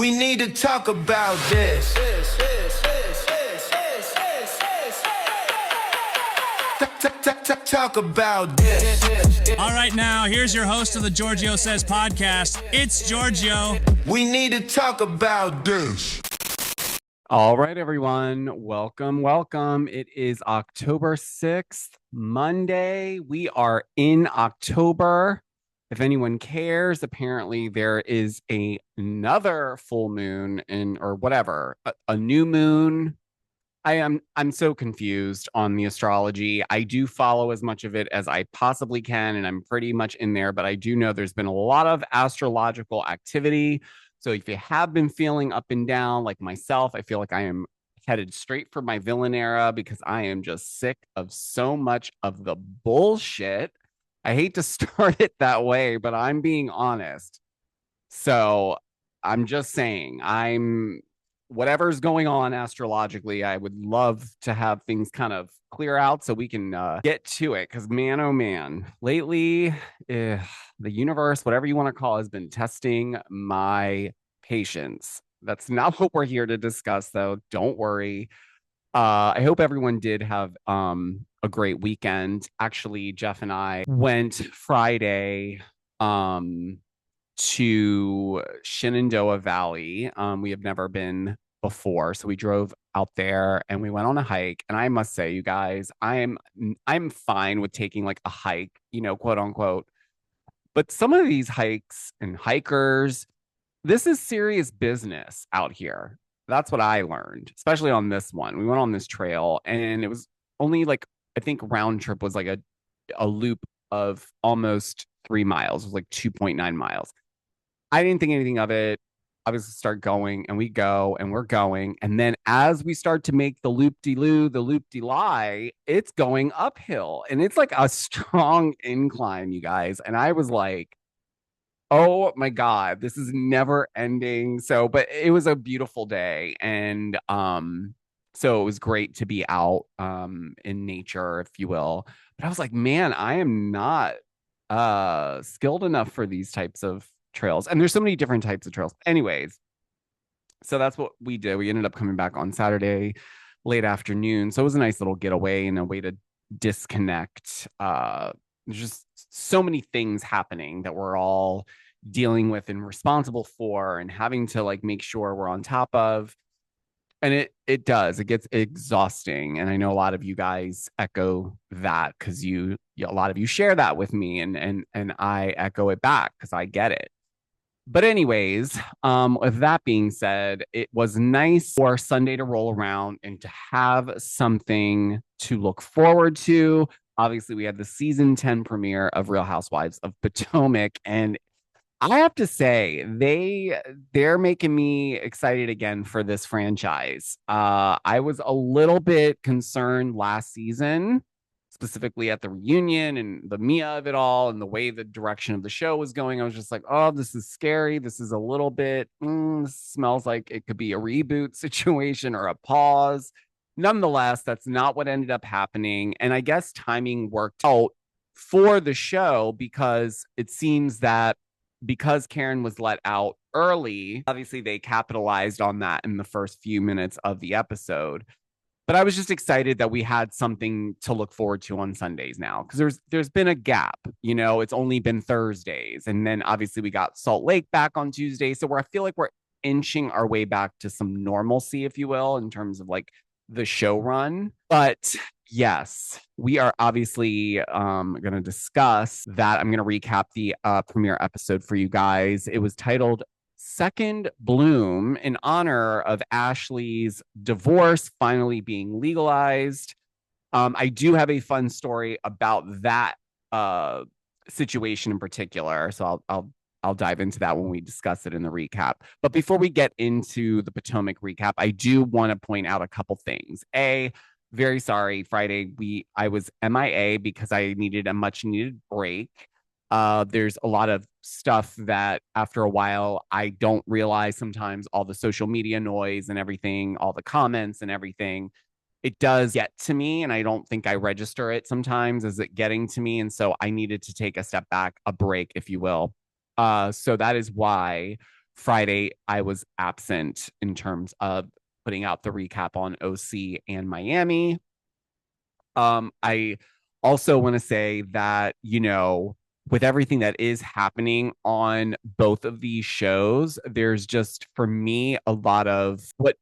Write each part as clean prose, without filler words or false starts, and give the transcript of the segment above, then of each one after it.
We need to talk about this. Talk about this. All right, now, here's your host of the Georgio Says podcast. It's Georgio. We need to talk about this. All right, everyone. Welcome. It is October 6th, Monday. We are in October. If anyone cares, apparently there is another full moon or whatever, a new moon. I'm so confused on the astrology. I do follow as much of it as I possibly can, and I'm pretty much in there, but I do know there's been a lot of astrological activity. So if you have been feeling up and down like myself, I feel like I am headed straight for my villain era because I am just sick of so much of the bullshit. I hate to start it that way, but I'm being honest. So I'm just saying, whatever's going on astrologically, I would love to have things kind of clear out so we can get to it. Because man, oh man, lately, the universe, whatever you want to call it, has been testing my patience. That's not what we're here to discuss, though. Don't worry. I hope everyone did have a great weekend. Actually, Jeff and I went Friday to Shenandoah Valley. We have never been before, so we drove out there and we went on a hike. And I must say, you guys, I'm fine with taking like a hike, quote unquote. But some of these hikes and hikers, this is serious business out here. That's what I learned, especially on this one. We went on this trail and it was only like, I think round trip was like a loop of almost 3 miles. It was like 2.9 miles. I didn't think anything of it. I was to start going and we go and we're going. And then as we start to make the loop-de-loo, the loop-de-lie, it's going uphill and it's like a strong incline, you guys. And I was like, oh my God, this is never ending. So, but it was a beautiful day. And so it was great to be out in nature, if you will. But I was like, man, I am not skilled enough for these types of trails. And there's so many different types of trails. Anyways, so that's what we did. We ended up coming back on Saturday, late afternoon. So it was a nice little getaway and a way to disconnect. There's just so many things happening that we're all dealing with and responsible for and having to like make sure we're on top of. And it gets exhausting. And I know a lot of you guys echo that because a lot of you share that with me and I echo it back because I get it. But anyways, with that being said, it was nice for Sunday to roll around and to have something to look forward to. Obviously, we had the season 10 premiere of Real Housewives of Potomac, and I have to say they're making me excited again for this franchise. I was a little bit concerned last season, specifically at the reunion and the Mia of it all and the way the direction of the show was going. I was just like, oh, this is scary. This is a little bit, this smells like it could be a reboot situation or a pause. Nonetheless, that's not what ended up happening. And I guess timing worked out for the show because it seems that because Karen was let out early, obviously they capitalized on that in the first few minutes of the episode. But I was just excited that we had something to look forward to on Sundays now because there's been a gap. It's only been Thursdays. And then obviously we got Salt Lake back on Tuesday. So I feel like we're inching our way back to some normalcy, if you will, in terms of like the show run. But yes, we are obviously going to discuss that. I'm going to recap the premiere episode for you guys. It was titled Second Bloom in honor of Ashley's divorce finally being legalized. I do have a fun story about that situation in particular. So I'll dive into that when we discuss it in the recap. But before we get into the Potomac recap, I do want to point out a couple things. Very sorry, Friday, I was MIA because I needed a much needed break. There's a lot of stuff that after a while, I don't realize sometimes all the social media noise and everything, all the comments and everything, it does get to me. And I don't think I register it sometimes as it getting to me. And so I needed to take a step back, a break, if you will. So that is why Friday, I was absent in terms of putting out the recap on OC and Miami. I also want to say that, with everything that is happening on both of these shows, there's just, for me, a lot of what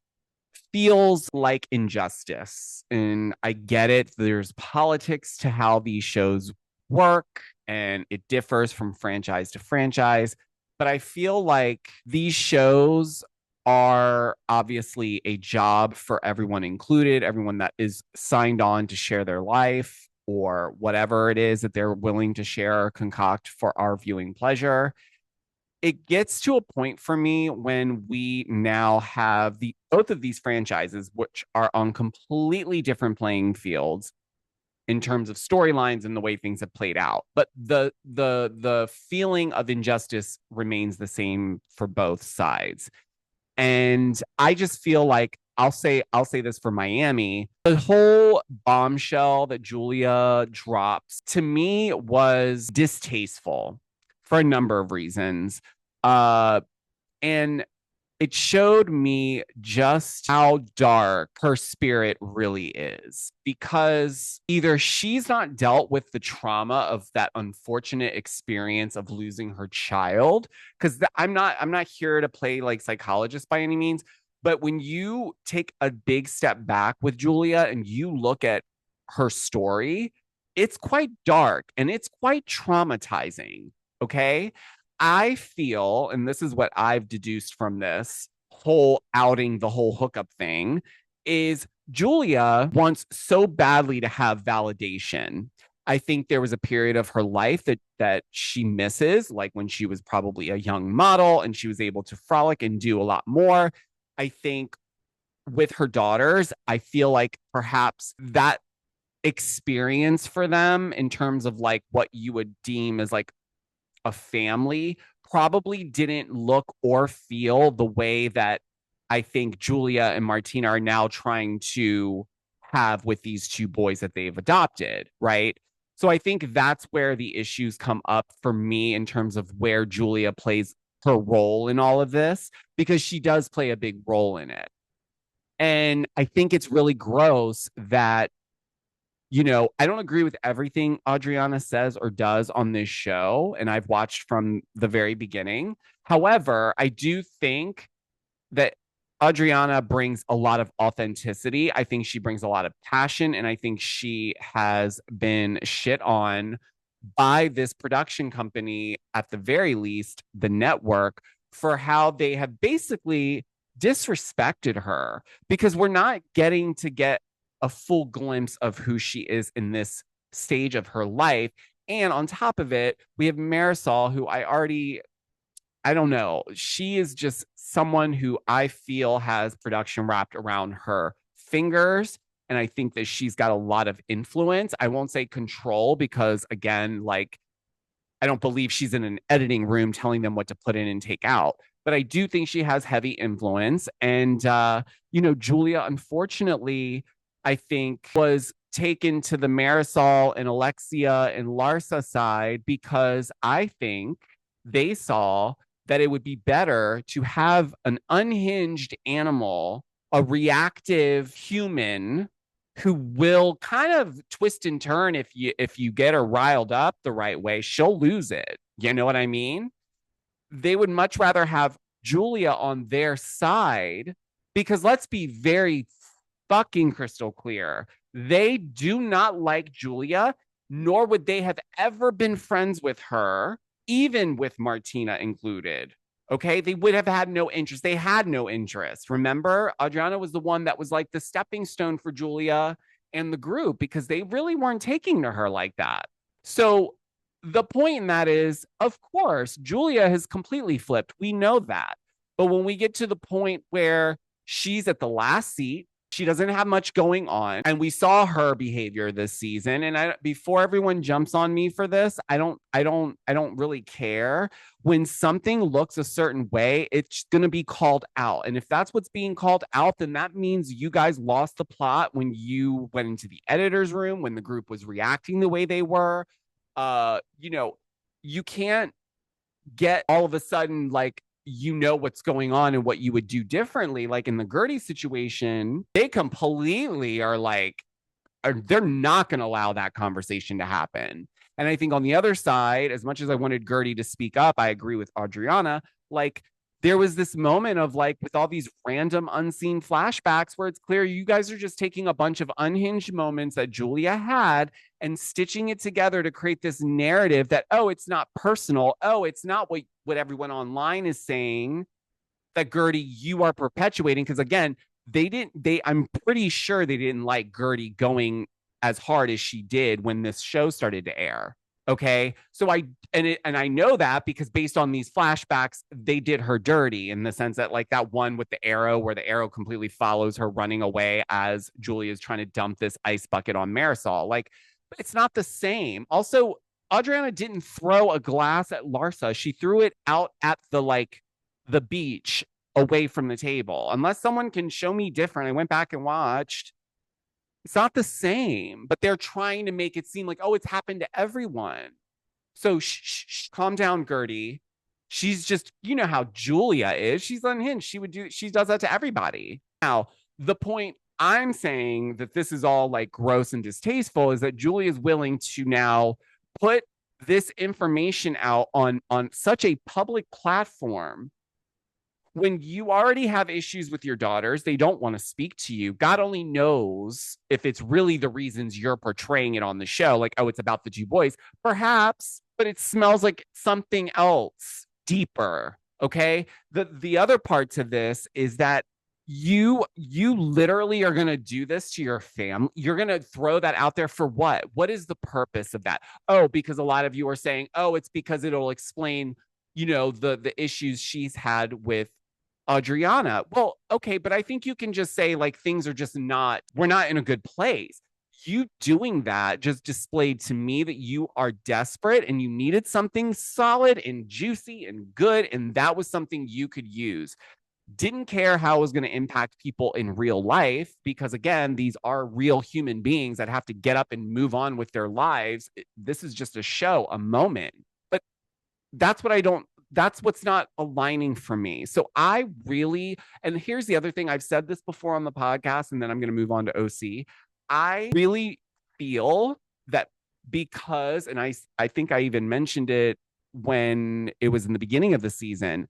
feels like injustice. And I get it. There's politics to how these shows work, and it differs from franchise to franchise. But I feel like these shows are obviously a job for everyone included, everyone that is signed on to share their life or whatever it is that they're willing to share or concoct for our viewing pleasure. It gets to a point for me when we now have both of these franchises, which are on completely different playing fields in terms of storylines and the way things have played out. But the feeling of injustice remains the same for both sides. And I just feel like I'll say this for Miami. The whole bombshell that Julia drops to me was distasteful for a number of reasons. And it showed me just how dark her spirit really is, because either she's not dealt with the trauma of that unfortunate experience of losing her child, because I'm not here to play like psychologist by any means, but when you take a big step back with Julia and you look at her story, it's quite dark and it's quite traumatizing. Okay. I feel, and this is what I've deduced from this whole outing, the whole hookup thing, is Julia wants so badly to have validation. I think there was a period of her life that she misses, like when she was probably a young model and she was able to frolic and do a lot more. I think with her daughters, I feel like perhaps that experience for them in terms of like what you would deem as like a family probably didn't look or feel the way that I think Julia and Martina are now trying to have with these two boys that they've adopted, right? So I think that's where the issues come up for me in terms of where Julia plays her role in all of this, because she does play a big role in it. And I think it's really gross that I don't agree with everything Adriana says or does on this show, and I've watched from the very beginning. However, I do think that Adriana brings a lot of authenticity. I think she brings a lot of passion, and I think she has been shit on by this production company, at the very least, the network, for how they have basically disrespected her, because we're not getting to get a full glimpse of who she is in this stage of her life. And on top of it, we have Marisol, who I don't know. She is just someone who I feel has production wrapped around her fingers. And I think that she's got a lot of influence. I won't say control, because again, like, I don't believe she's in an editing room telling them what to put in and take out. But I do think she has heavy influence. And, Julia, unfortunately, I think was taken to the Marisol and Alexia and Larsa side, because I think they saw that it would be better to have an unhinged animal, a reactive human who will kind of twist and turn. If you get her riled up the right way, she'll lose it. You know what I mean? They would much rather have Julia on their side, because let's be very fucking crystal clear. They do not like Julia, nor would they have ever been friends with her, even with Martina included. Okay, they would have had no interest. They had no interest. Remember, Adriana was the one that was like the stepping stone for Julia and the group, because they really weren't taking to her like that. So the point in that is, of course, Julia has completely flipped. We know that. But when we get to the point where she's at the last seat, she doesn't have much going on, and we saw her behavior this season. And before everyone jumps on me for this, I don't really care. When something looks a certain way, it's going to be called out. And if that's what's being called out, then that means you guys lost the plot when you went into the editor's room, when the group was reacting the way they were. You can't get all of a sudden like you know what's going on and what you would do differently. Like in the Gertie situation, they completely are like, they're not going to allow that conversation to happen. And I think on the other side, as much as I wanted Gertie to speak up, I agree with Adriana. Like there was this moment of like, with all these random unseen flashbacks where it's clear you guys are just taking a bunch of unhinged moments that Julia had and stitching it together to create this narrative that, oh, it's not personal. Oh, it's not what everyone online is saying that Gertie, you are perpetuating. Because again, I'm pretty sure they didn't like Gertie going as hard as she did when this show started to air. Okay. So I know that because based on these flashbacks, they did her dirty in the sense that like that one with the arrow where the arrow completely follows her running away as Julia is trying to dump this ice bucket on Marisol. Like, it's not the same. Also, Adriana didn't throw a glass at Larsa. She threw it out at the beach away from the table. Unless someone can show me different. I went back and watched. It's not the same, but they're trying to make it seem like, oh, it's happened to everyone. So calm down, Gertie. She's just, you know how Julia is. She's unhinged. She does that to everybody. Now, the point I'm saying that this is all like gross and distasteful is that Julia is willing to now put this information out on such a public platform when you already have issues with your daughters. They don't want to speak to you. God only knows if it's really the reasons you're portraying it on the show. Like, oh, it's about the two boys. Perhaps, but it smells like something else deeper. Okay. The other part to this is that you literally are going to do this to your family. You're going to throw that out there for what? What is the purpose of that? Oh, because a lot of you are saying, oh, it's because it'll explain, you know, the issues she's had with Adriana. Well, okay, but I think you can just say like things are just we're not in a good place. You doing that just displayed to me that you are desperate and you needed something solid and juicy and good. And that was something you could use. Didn't care how it was going to impact people in real life, because again, these are real human beings that have to get up and move on with their lives. This is just a show, a moment. But that's what's not aligning for me. So I really, and here's the other thing, I've said this before on the podcast, and then I'm going to move on to OC. I really feel that because, and I think I even mentioned it when it was in the beginning of the season,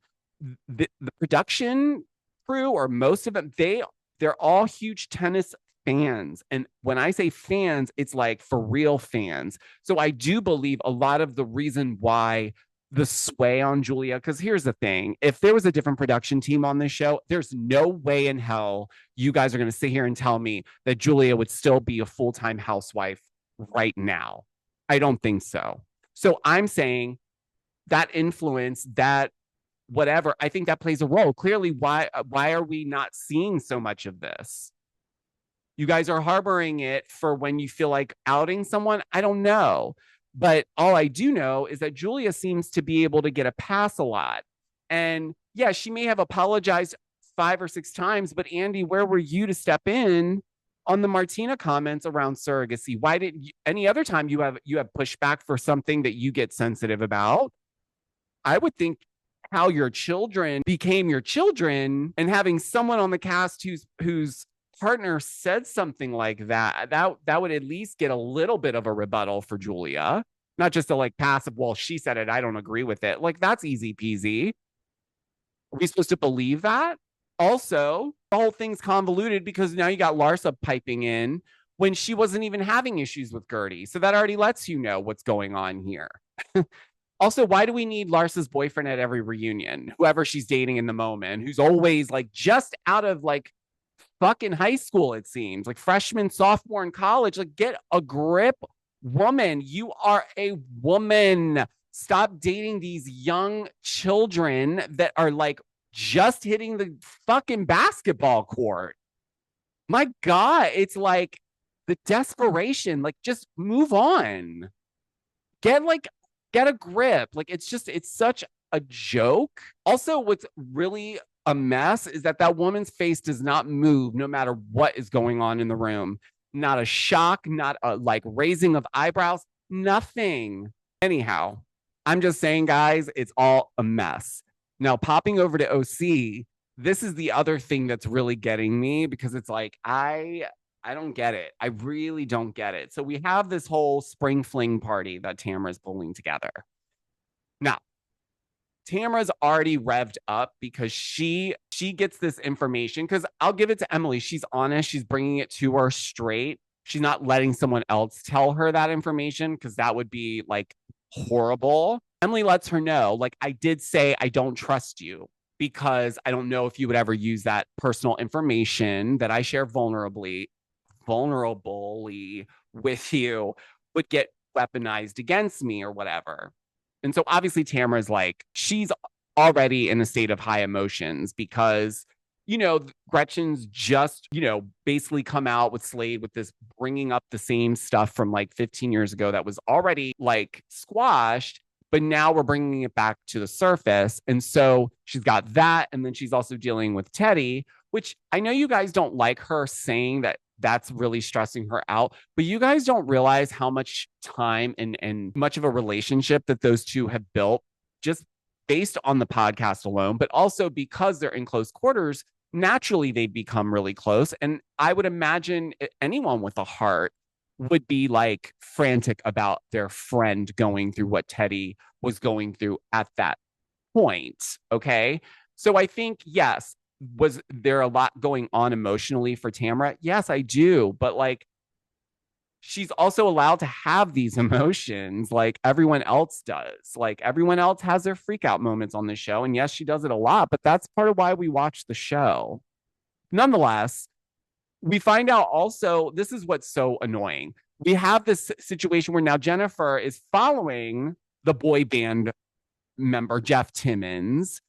the production crew, or most of them, they're all huge tennis fans. And when I say fans, it's like for real fans. So I do believe a lot of the reason why the sway on Julia, because here's the thing, if there was a different production team on this show, there's no way in hell you guys are going to sit here and tell me that Julia would still be a full-time housewife right now. I don't think so. So I'm saying that influence, that whatever, I think that plays a role. Clearly, why are we not seeing so much of this? You guys are harboring it for when you feel like outing someone. I don't know. But all I do know is that Julia seems to be able to get a pass a lot. And yeah, she may have apologized 5 or 6 times, but Andy, where were you to step in on the Martina comments around surrogacy? Why didn't you, any other time you have pushback for something that you get sensitive about? I would think how your children became your children, and having someone on the cast whose partner said something like that would at least get a little bit of a rebuttal for Julia, not just a like passive, well, she said it, I don't agree with it. Like, that's easy peasy. Are we supposed to believe that? Also, the whole thing's convoluted because now you got Larsa piping in when she wasn't even having issues with Gertie. So that already lets you know what's going on here. Also, why do we need Larsa's boyfriend at every reunion? Whoever she's dating in the moment, who's always like just out of like fucking high school, it seems like freshman, sophomore in college. Like, get a grip, woman. You are a woman. Stop dating these young children that are like just hitting the fucking basketball court. My God, it's like the desperation. Like, just move on. Get a grip. Like, it's such a joke. Also, what's really a mess is that woman's face does not move no matter what is going on in the room. Not a shock, not a like raising of eyebrows, nothing. Anyhow, I'm just saying, guys, it's all a mess. Now, popping over to OC, this is the other thing that's really getting me because it's like, I don't get it. I really don't get it. So we have this whole spring fling party that Tamra's pulling together. Now, Tamra's already revved up because she gets this information because I'll give it to Emily. She's honest. She's bringing it to her straight. She's not letting someone else tell her that information because that would be like horrible. Emily lets her know, like, I did say I don't trust you because I don't know if you would ever use that personal information that I share vulnerably with you would get weaponized against me or whatever. And so obviously Tamra's like, she's already in a state of high emotions because, Gretchen's just, basically come out with Slade with this bringing up the same stuff from like 15 years ago that was already like squashed, but now we're bringing it back to the surface. And so she's got that. And then she's also dealing with Teddy, which I know you guys don't like her saying that that's really stressing her out. But you guys don't realize how much time and much of a relationship that those two have built just based on the podcast alone, but also because they're in close quarters, naturally they become really close. And I would imagine anyone with a heart would be like frantic about their friend going through what Teddy was going through at that point. Okay. So I think, yes, was there a lot going on emotionally for Tamra? Yes, I do. But like, she's also allowed to have these emotions like everyone else does. Like everyone else has their freak out moments on the show. And yes, she does it a lot, but that's part of why we watch the show. Nonetheless, we find out also, this is what's so annoying. We have this situation where now Jennifer is following the boy band member, Jeff Timmons,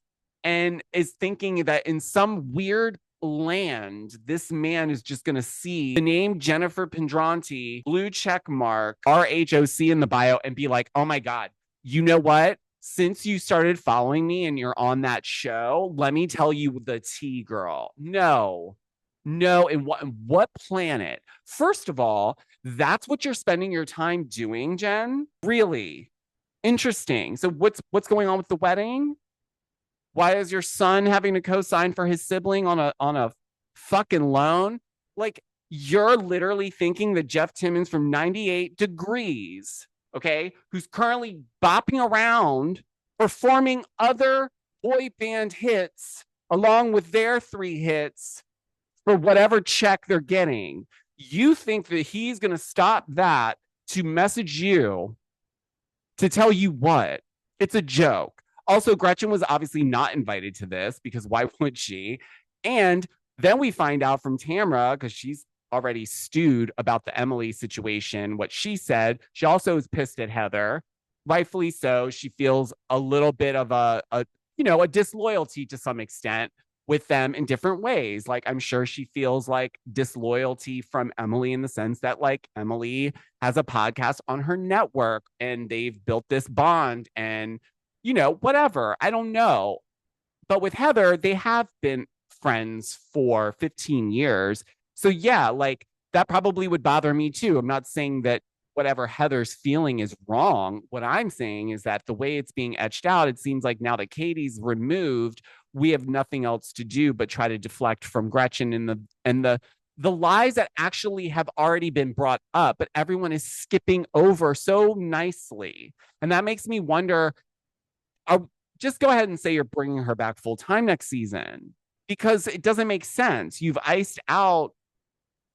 and is thinking that in some weird land, this man is just going to see the name Jennifer Pendranti, blue check mark, RHOP in the bio, and be like, oh my God, you know what? Since you started following me and you're on that show, let me tell you the tea, girl. No. And what planet? First of all, that's what you're spending your time doing, Jen? Really? Interesting. So what's going on with the wedding? Why is your son having to co-sign for his sibling on a fucking loan? Like, you're literally thinking that Jeff Timmons from 98 Degrees, okay, who's currently bopping around performing other boy band hits along with their 3 hits for whatever check they're getting. You think that he's going to stop that to message you to tell you what? It's a joke. Also, Gretchen was obviously not invited to this because why would she? And then we find out from Tamra, because she's already stewed about the Emily situation, what she said. She also is pissed at Heather, rightfully so. She feels a little bit of a disloyalty to some extent with them in different ways. Like, I'm sure she feels like disloyalty from Emily in the sense that like Emily has a podcast on her network and they've built this bond and, whatever. I don't know. But with Heather, they have been friends for 15 years. So yeah, like that probably would bother me too. I'm not saying that whatever Heather's feeling is wrong. What I'm saying is that the way it's being etched out, it seems like now that Katie's removed, we have nothing else to do but try to deflect from Gretchen and the lies that actually have already been brought up, but everyone is skipping over so nicely. And that makes me wonder, just go ahead and say you're bringing her back full time next season because it doesn't make sense. You've iced out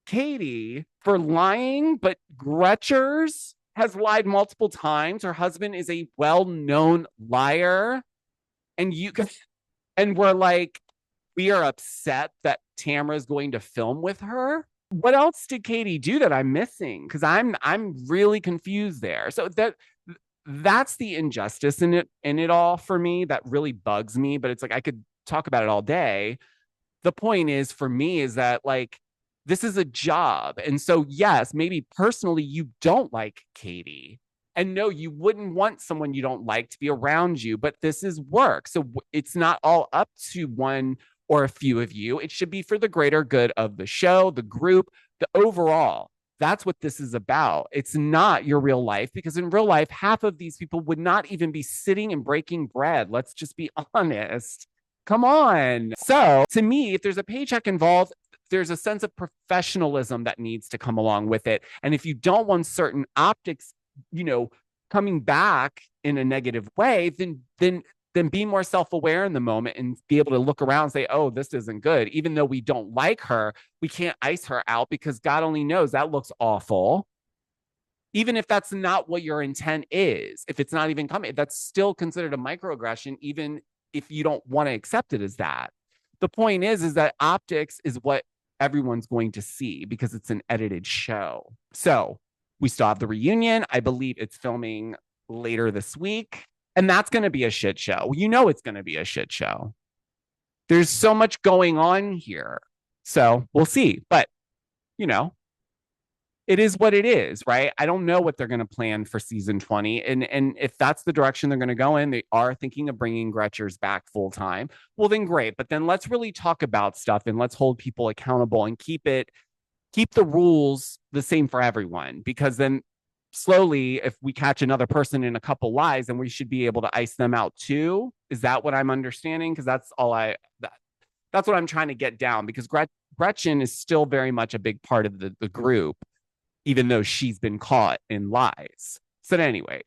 Katie for lying, but Gretchers has lied multiple times. Her husband is a well-known liar. And we're like, we are upset that Tamra is going to film with her. What else did Katie do that I'm missing? Because I'm really confused there. So that's the injustice in it all for me that really bugs me. But it's like I could talk about it all day. The point is for me is that like this is a job. And so yes, maybe personally you don't like Katie. And no, you wouldn't want someone you don't like to be around you, but this is work. So it's not all up to one or a few of you. It should be for the greater good of the show, the group, the overall. That's what this is about. It's not your real life, because in real life, half of these people would not even be sitting and breaking bread. Let's just be honest. Come on. So to me, if there's a paycheck involved, there's a sense of professionalism that needs to come along with it. And if you don't want certain optics, coming back in a negative way, then be more self-aware in the moment and be able to look around and say, oh, this isn't good. Even though we don't like her, we can't ice her out because God only knows that looks awful. Even if that's not what your intent is, if it's not even coming, that's still considered a microaggression, even if you don't want to accept it as that. The point is that optics is what everyone's going to see because it's an edited show. So we still have the reunion. I believe it's filming later this week. And that's going to be a shit show. It's going to be a shit show. There's so much going on here. So we'll see. But, it is what it is, right? I don't know what they're going to plan for season 20. And if that's the direction they're going to go in, they are thinking of bringing Gretchers back full time. Well, then great. But then let's really talk about stuff and let's hold people accountable and keep the rules the same for everyone, because then slowly, if we catch another person in a couple lies, then we should be able to ice them out too. Is that what I'm understanding? Because that's what I'm trying to get down, because Gretchen is still very much a big part of the group, even though she's been caught in lies. So anyway,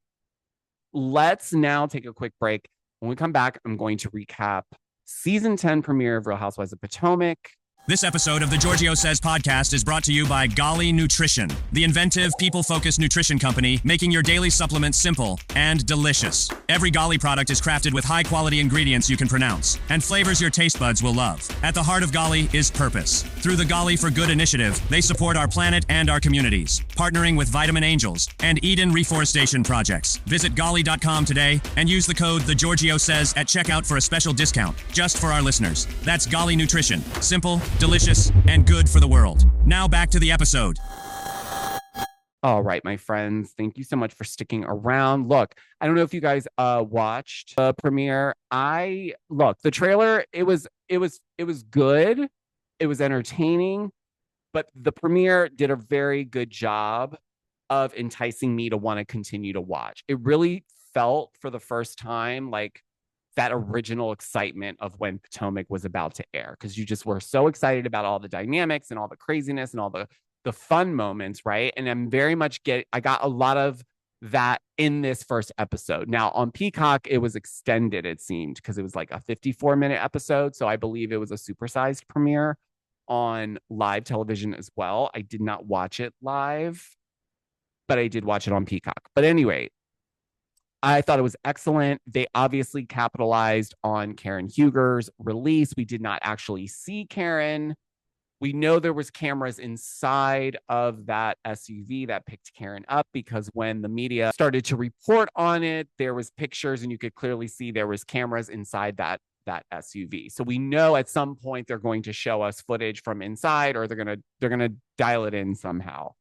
let's now take a quick break. When we come back, I'm going to recap season 10 premiere of Real Housewives of Potomac. This episode of the Georgio Says podcast is brought to you by Golly Nutrition, the inventive, people-focused nutrition company making your daily supplements simple and delicious. Every Golly product is crafted with high-quality ingredients you can pronounce and flavors your taste buds will love. At the heart of Golly is purpose. Through the Golly for Good initiative, they support our planet and our communities, partnering with Vitamin Angels and Eden Reforestation Projects. Visit golly.com today and use the code The Georgio Says at checkout for a special discount just for our listeners. That's Golly Nutrition. Simple, delicious, and good for the world. Now back to the episode. All right, my friends, thank you so much for sticking around. Look, I don't know if you guys watched the premiere. The trailer, it was good. It was entertaining, but the premiere did a very good job of enticing me to want to continue to watch. It really felt for the first time like that original excitement of when Potomac was about to air, because you just were so excited about all the dynamics and all the craziness and all the fun moments, right? And I'm very much I got a lot of that in this first episode. Now on Peacock, it was extended, it seemed, because it was like a 54-minute episode. So I believe it was a supersized premiere on live television as well. I did not watch it live, but I did watch it on Peacock. But anyway, I thought it was excellent. They obviously capitalized on Karen Huger's release. We did not actually see Karen. We know there was cameras inside of that SUV that picked Karen up, because when the media started to report on it, there was pictures and you could clearly see there was cameras inside that SUV. So we know at some point they're going to show us footage from inside, or they're going to dial it in somehow.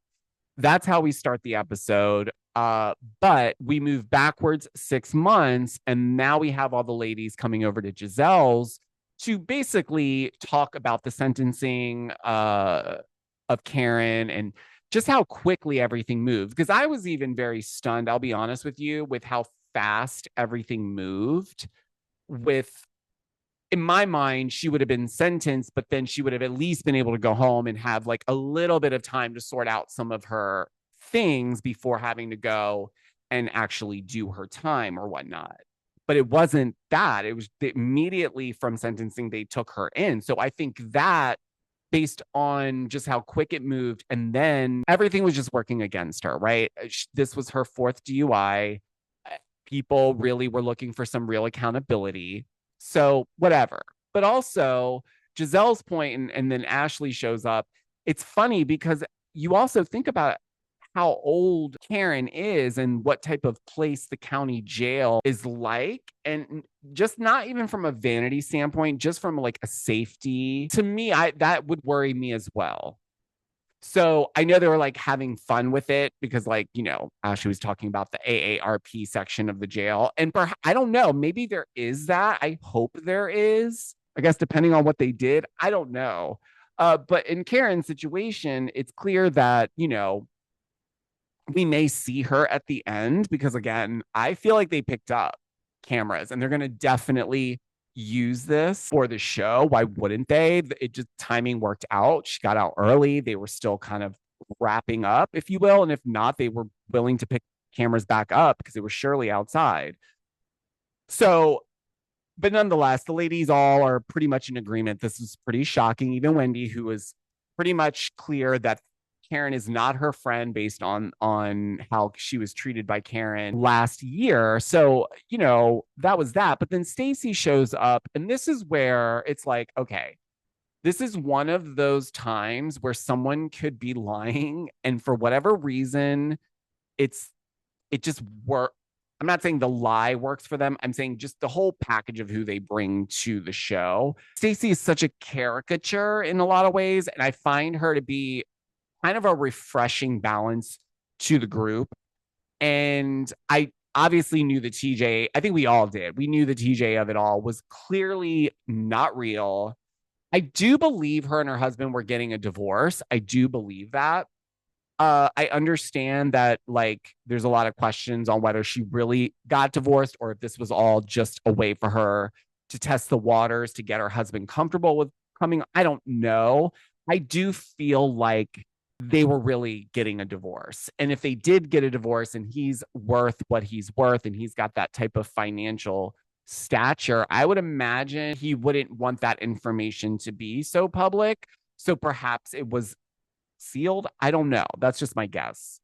That's how we start the episode. But we move backwards 6 months, and now we have all the ladies coming over to Giselle's to basically talk about the sentencing of Karen and just how quickly everything moved. Because I was even very stunned, I'll be honest with you, with how fast everything moved. In my mind, she would have been sentenced, but then she would have at least been able to go home and have like a little bit of time to sort out some of her things before having to go and actually do her time or whatnot. But it wasn't that. It was immediately from sentencing, they took her in. So I think that, based on just how quick it moved, and then everything was just working against her, right? This was her 4th DUI. People really were looking for some real accountability. So whatever. But also Giselle's point, and then Ashley shows up. It's funny because you also think about how old Karen is and what type of place the county jail is like. And just not even from a vanity standpoint, just from like a safety, to me, that would worry me as well. So I know they were like having fun with it because, like, Ashley was talking about the AARP section of the jail. And I don't know, maybe there is that. I hope there is. I guess depending on what they did, I don't know. But in Karen's situation, it's clear that, we may see her at the end because, again, I feel like they picked up cameras and they're going to definitely use this for the show. Why wouldn't they? It just timing worked out. She got out early. They were still kind of wrapping up, if you will. And if not, they were willing to pick cameras back up because it was surely outside. So, but nonetheless, the ladies all are pretty much in agreement. This is pretty shocking. Even Wendy, who was pretty much clear that Karen is not her friend based on how she was treated by Karen last year. So, that was that. But then Stacey shows up, and this is where it's like, okay, this is one of those times where someone could be lying, and for whatever reason, it just works. I'm not saying the lie works for them. I'm saying just the whole package of who they bring to the show. Stacey is such a caricature in a lot of ways, and I find her to be kind of a refreshing balance to the group. And I obviously knew the TJ, I think we all did. We knew the TJ of it all was clearly not real. I do believe her and her husband were getting a divorce. I do believe that. I understand that, like, there's a lot of questions on whether she really got divorced or if this was all just a way for her to test the waters to get her husband comfortable with coming. I don't know. I do feel like they were really getting a divorce. And if they did get a divorce and he's worth what he's worth and he's got that type of financial stature, I would imagine he wouldn't want that information to be so public. So perhaps it was sealed. I don't know. That's just my guess.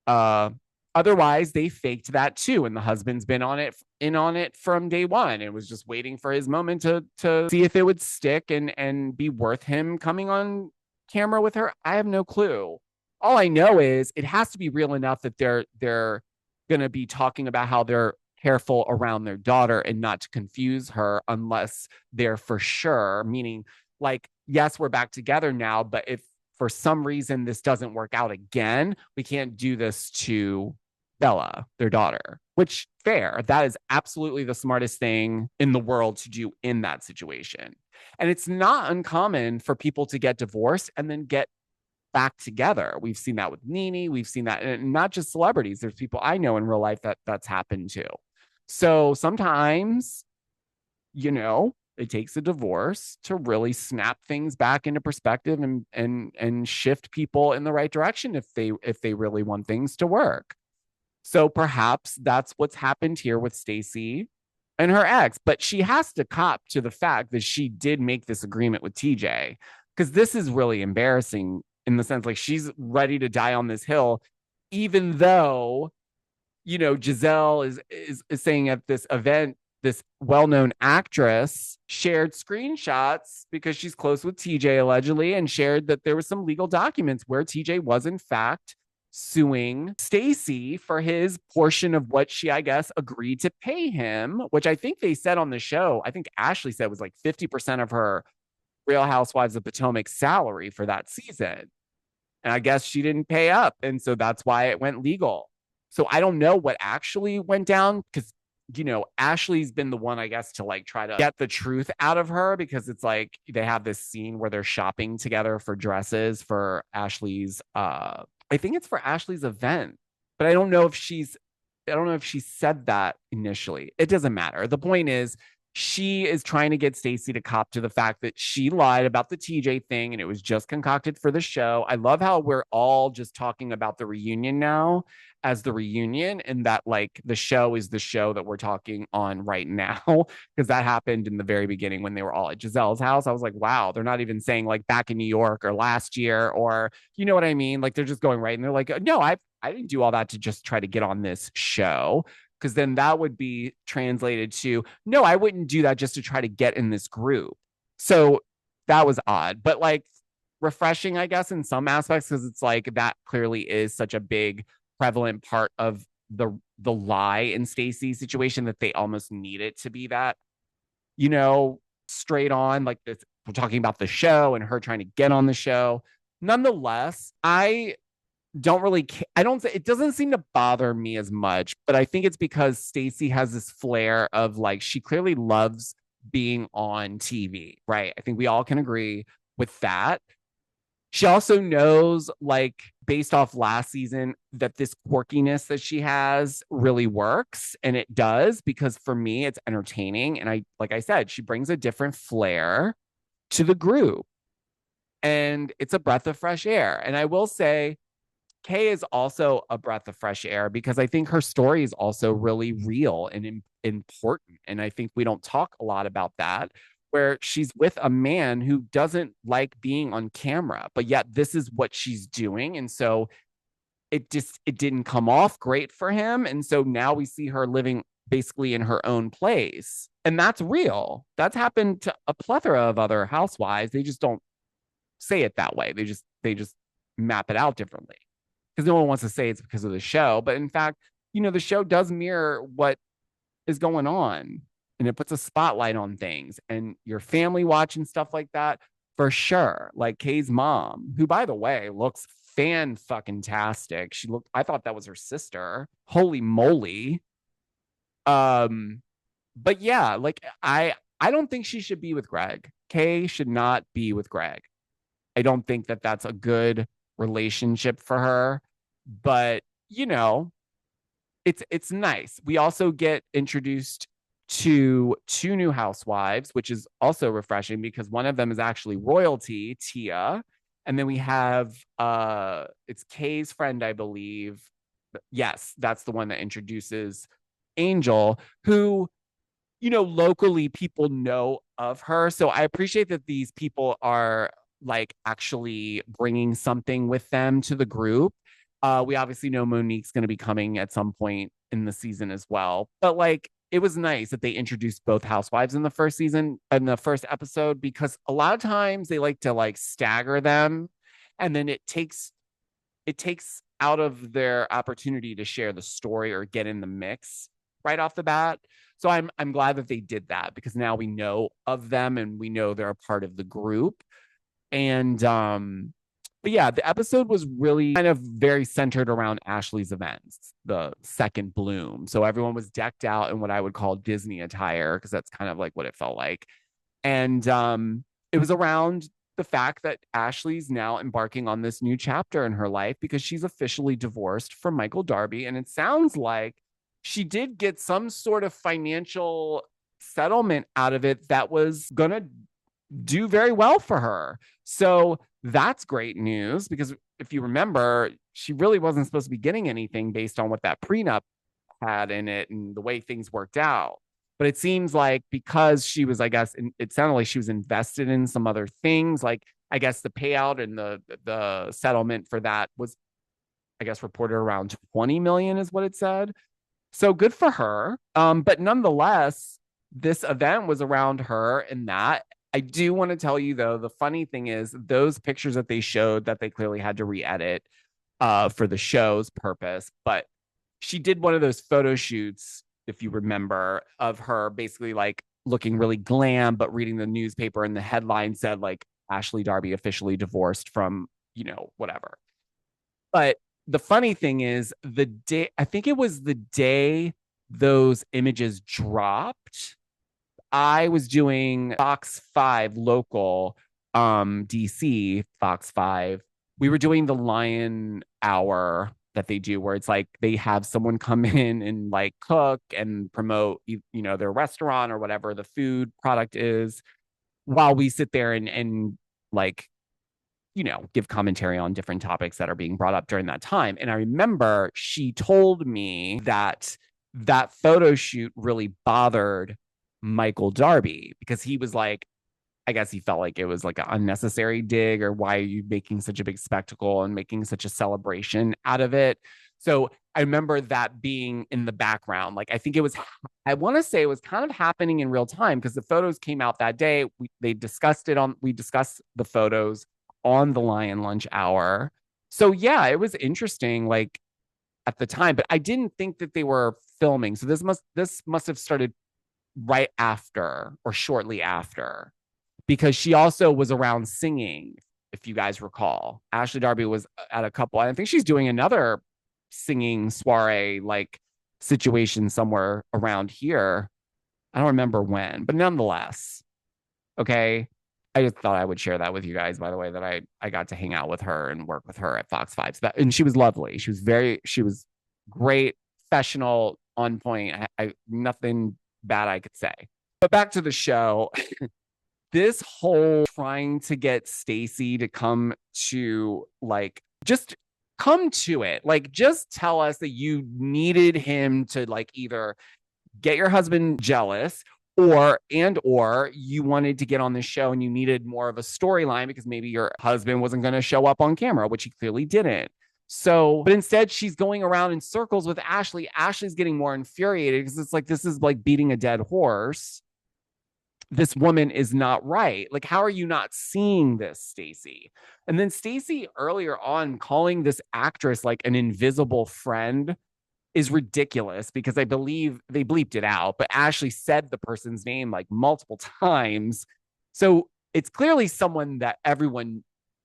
Otherwise, they faked that too. And the husband's been on it from day one. It was just waiting for his moment to see if it would stick and be worth him coming on camera with her. I have no clue. All I know is it has to be real enough that they're going to be talking about how they're careful around their daughter and not to confuse her unless they're for sure, meaning, like, yes, we're back together now, but if for some reason this doesn't work out again, we can't do this to Bella, their daughter, which, fair. That is absolutely the smartest thing in the world to do in that situation. And it's not uncommon for people to get divorced and then get back together. We've seen that with Nene. We've seen that, and not just celebrities. There's people I know in real life that's happened to. So sometimes, it takes a divorce to really snap things back into perspective and shift people in the right direction if they really want things to work. So perhaps that's what's happened here with Stacey and her ex, but she has to cop to the fact that she did make this agreement with TJ, because this is really embarrassing in the sense, like, she's ready to die on this hill, even though, Giselle is saying at this event, this well-known actress shared screenshots because she's close with TJ allegedly, and shared that there was some legal documents where TJ was in fact suing Stacey for his portion of what she, I guess, agreed to pay him, which I think they said on the show, I think Ashley said was like 50% of her Real Housewives of Potomac salary for that season. And I guess she didn't pay up. And so that's why it went legal. So I don't know what actually went down, because, Ashley's been the one, I guess, to like try to get the truth out of her, because it's like they have this scene where they're shopping together for dresses for Ashley's, I think it's for Ashley's event, but I don't know if she said that initially. It doesn't matter. The point is, she is trying to get Stacey to cop to the fact that she lied about the TJ thing and it was just concocted for the show. I love how we're all just talking about the reunion now as the reunion, and that, like, the show is the show that we're talking on right now, because that happened in the very beginning when they were all at Giselle's house. I was like, wow, they're not even saying like back in New York or last year, or you know what I mean? Like, they're just going right, and they're like, no, I didn't do all that to just try to get on this show. Because then that would be translated to, no, I wouldn't do that just to try to get in this group. So that was odd, but like refreshing, I guess, in some aspects, because it's like that clearly is such a big prevalent part of the lie in Stacey's situation that they almost need it to be that, straight on, like this. We're talking about the show and her trying to get on the show. Nonetheless, it doesn't seem to bother me as much, but I think it's because Stacey has this flair of, like, she clearly loves being on TV, right? I think we all can agree with that. She also knows, like, based off last season, that this quirkiness that she has really works. And it does, because for me, it's entertaining. And like I said, she brings a different flair to the group. And it's a breath of fresh air. And I will say, Kay is also a breath of fresh air because I think her story is also really real and important. And I think we don't talk a lot about that, where she's with a man who doesn't like being on camera, but yet this is what she's doing. And so it didn't come off great for him. And so now we see her living basically in her own place. And that's real. That's happened to a plethora of other housewives. They just don't say it that way. They just map it out differently because no one wants to say it's because of the show. But in fact, the show does mirror what is going on, and it puts a spotlight on things and your family watching stuff like that for sure. Like Kay's mom, who, by the way, looks fan fucking tastic. I thought that was her sister. Holy moly. But yeah, like I don't think she should be with Greg. Kay should not be with Greg. I don't think that that's a good relationship for her, but it's nice. We also get introduced to two new housewives, which is also refreshing because one of them is actually royalty, Tia, and then we have it's Kay's friend, I believe. Yes, that's the one that introduces Angel, who locally people know of her. So I appreciate that these people are like actually bringing something with them to the group. We obviously know Monique's going to be coming at some point in the season as well. But like, it was nice that they introduced both housewives in the first season, in the first episode, because a lot of times they like to like stagger them, and then it takes out of their opportunity to share the story or get in the mix right off the bat. So I'm glad that they did that, because now we know of them and we know they're a part of the group. And but yeah, the episode was really kind of very centered around Ashley's events, the second bloom. So everyone was decked out in what I would call Disney attire, because that's kind of like what it felt like. And it was around the fact that Ashley's now embarking on this new chapter in her life because she's officially divorced from Michael Darby. And it sounds like she did get some sort of financial settlement out of it that was going to do very well for her. So that's great news, because if you remember, she really wasn't supposed to be getting anything based on what that prenup had in it and the way things worked out. But it seems like because she was, I guess, it sounded like she was invested in some other things. Like, I guess the payout and the settlement for that was, I guess, reported around 20 million is what it said. So good for her. But nonetheless, this event was around her and that. I do want to tell you, though, the funny thing is those pictures that they showed that they clearly had to re-edit for the show's purpose. But she did one of those photo shoots, if you remember, of her basically like looking really glam, but reading the newspaper, and the headline said like Ashley Darby officially divorced from, whatever. But the funny thing is I think it was the day those images dropped, I was doing Fox 5 local, DC Fox 5. We were doing the Lion Hour that they do, where it's like they have someone come in and like cook and promote, their restaurant or whatever the food product is, while we sit there and like, give commentary on different topics that are being brought up during that time. And I remember she told me that photo shoot really bothered Michael Darby, because he was like, I guess he felt like it was like an unnecessary dig, or why are you making such a big spectacle and making such a celebration out of it? So I remember that being in the background. Like, I think I want to say it was kind of happening in real time, because the photos came out that day. We discussed the photos on the Lion Lunch Hour. So yeah, it was interesting, like at the time, but I didn't think that they were filming. So this must have started right after or shortly after, because she also was around singing, if you guys recall. Ashley Darby was at a couple. I think she's doing another singing soiree like situation somewhere around here. I don't remember when, but nonetheless, okay. I just thought I would share that with you guys, by the way, that I got to hang out with her and work with her at Fox 5. And she was lovely. She was great, professional, on point. Nothing bad I could say. But back to the show. This whole trying to get Stacey to come to like just come to it. Like just tell us that you needed him to like either get your husband jealous or you wanted to get on this show and you needed more of a storyline because maybe your husband wasn't going to show up on camera, which he clearly didn't. So, but instead she's going around in circles with Ashley. Ashley's getting more infuriated because it's like, this is like beating a dead horse. This woman is not right. Like, how are you not seeing this, Stacey? And then Stacey earlier on calling this actress like an invisible friend is ridiculous because I believe they bleeped it out, but Ashley said the person's name like multiple times. So it's clearly someone that everyone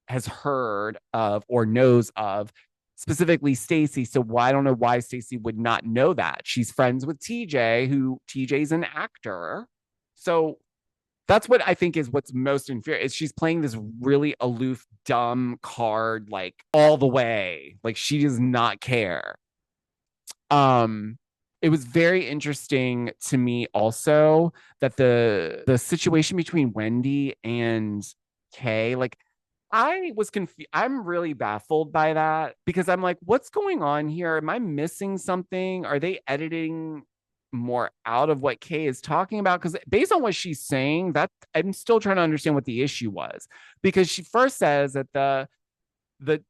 has heard of or knows of, specifically Stacey. So I don't know why Stacey would not know that. She's friends with TJ, who TJ's an actor. So that's what I think is what's most infuriating. Is she's playing this really aloof, dumb card, like all the way. Like she does not care. It was very interesting to me also that the situation between Wendy and Kay, like I was confused. I'm really baffled by that because I'm like, what's going on here? Am I missing something? Are they editing more out of what Kay is talking about? Because based on what she's saying, that I'm still trying to understand what the issue was. Because she first says that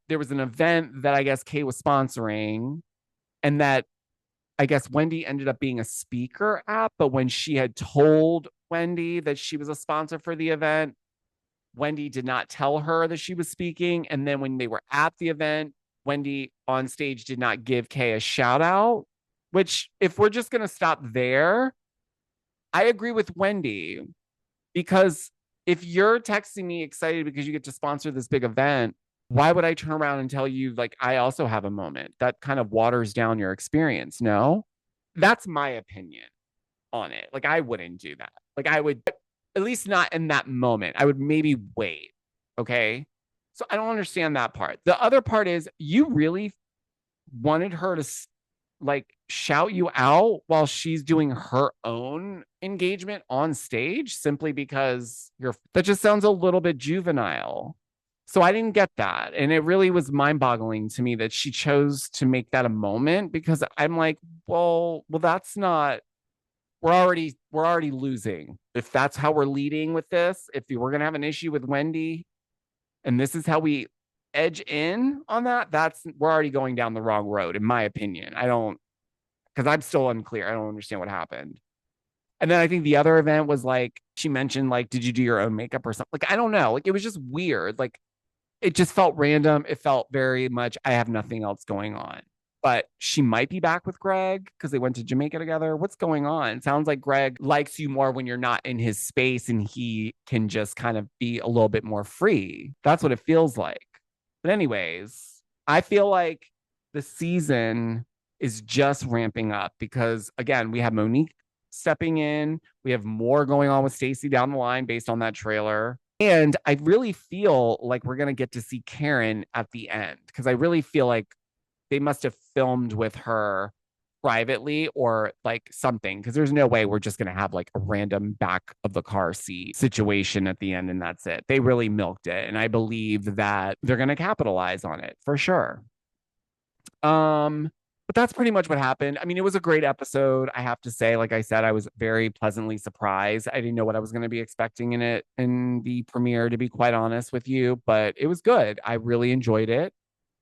there was an event that I guess Kay was sponsoring, and that I guess Wendy ended up being a speaker at, but when she had told Wendy that she was a sponsor for the event, Wendy did not tell her that she was speaking. And then when they were at the event, Wendy on stage did not give Kay a shout out, which if we're just going to stop there, I agree with Wendy, because if you're texting me excited because you get to sponsor this big event, why would I turn around and tell you, like, I also have a moment? That kind of waters down your experience. No, that's my opinion on it. Like, I wouldn't do that. Like, I would, at least not in that moment. I would maybe wait. Okay. So I don't understand that part. The other part is you really wanted her to like shout you out while she's doing her own engagement on stage simply because that just sounds a little bit juvenile. So I didn't get that. And it really was mind-boggling to me that she chose to make that a moment, because I'm like, well, that's not, we're already losing. If that's how we're leading with this, if we're going to have an issue with Wendy and this is how we edge in on that, we're already going down the wrong road, in my opinion. Because I'm still unclear. I don't understand what happened. And then I think the other event was like, she mentioned like, did you do your own makeup or something? Like, I don't know. Like, it was just weird. Like, it just felt random. It felt very much, I have nothing else going on. But she might be back with Greg because they went to Jamaica together. What's going on? It sounds like Greg likes you more when you're not in his space and he can just kind of be a little bit more free. That's what it feels like. But anyways, I feel like the season is just ramping up because, again, we have Monique stepping in. We have more going on with Stacey down the line based on that trailer. And I really feel like we're going to get to see Karen at the end, because I really feel like they must have filmed with her privately or like something, because there's no way we're just going to have like a random back of the car seat situation at the end and that's it. They really milked it. And I believe that they're going to capitalize on it for sure. But that's pretty much what happened. I mean, it was a great episode, I have to say. Like I said, I was very pleasantly surprised. I didn't know what I was going to be expecting in the premiere, to be quite honest with you, but it was good. I really enjoyed it.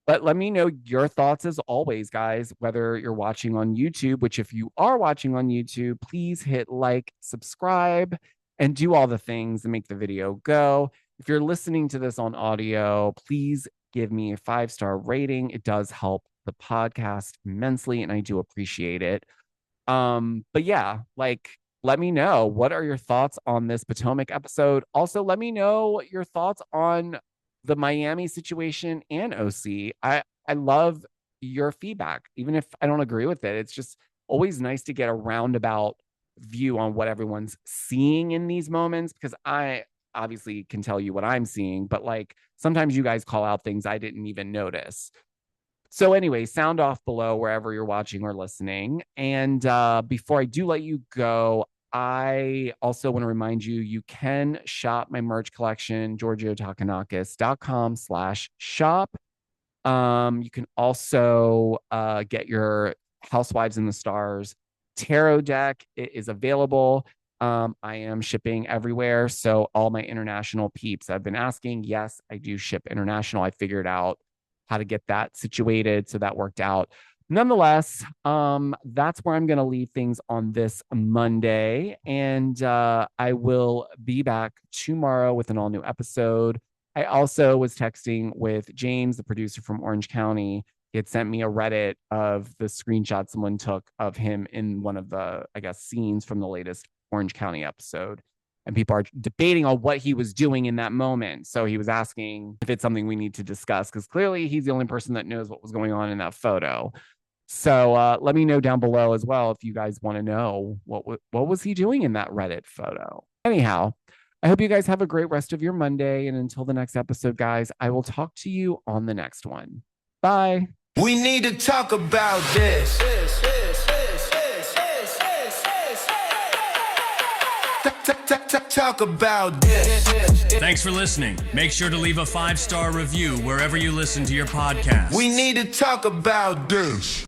But let me know your thoughts as always, guys, whether you're watching on YouTube, which if you are watching on YouTube, please hit like, subscribe, and do all the things to make the video go. If you're listening to this on audio, please give me a 5-star rating. It does help the podcast immensely, and I do appreciate it. But yeah, like, let me know, what are your thoughts on this Potomac episode? Also, let me know your thoughts on the Miami situation and OC. I love your feedback, even if I don't agree with it. It's just always nice to get a roundabout view on what everyone's seeing in these moments, because I obviously can tell you what I'm seeing, but like sometimes you guys call out things I didn't even notice. So anyway, sound off below wherever you're watching or listening. And before I do let you go, I also want to remind you, you can shop my merch collection, georgiotakanakis.com/shop. You can also get your Housewives in the Stars tarot deck. It is available. I am shipping everywhere. So all my international peeps have been asking. Yes, I do ship international. I figured out how to get that situated. So that worked out. Nonetheless, that's where I'm going to leave things on this Monday. And I will be back tomorrow with an all new episode. I also was texting with James, the producer from Orange County. He had sent me a Reddit of the screenshot someone took of him in one of the, I guess, scenes from the latest Orange County episode. And people are debating on what he was doing in that moment. So he was asking if it's something we need to discuss, because clearly he's the only person that knows what was going on in that photo. So let me know down below as well if you guys want to know what was he doing in that Reddit photo. Anyhow, I hope you guys have a great rest of your Monday. And until the next episode, guys, I will talk to you on the next one. Bye. We need to talk about this. Talk about this. Thanks for listening. Make sure to leave a 5-star review wherever you listen to your podcast. We need to talk about this.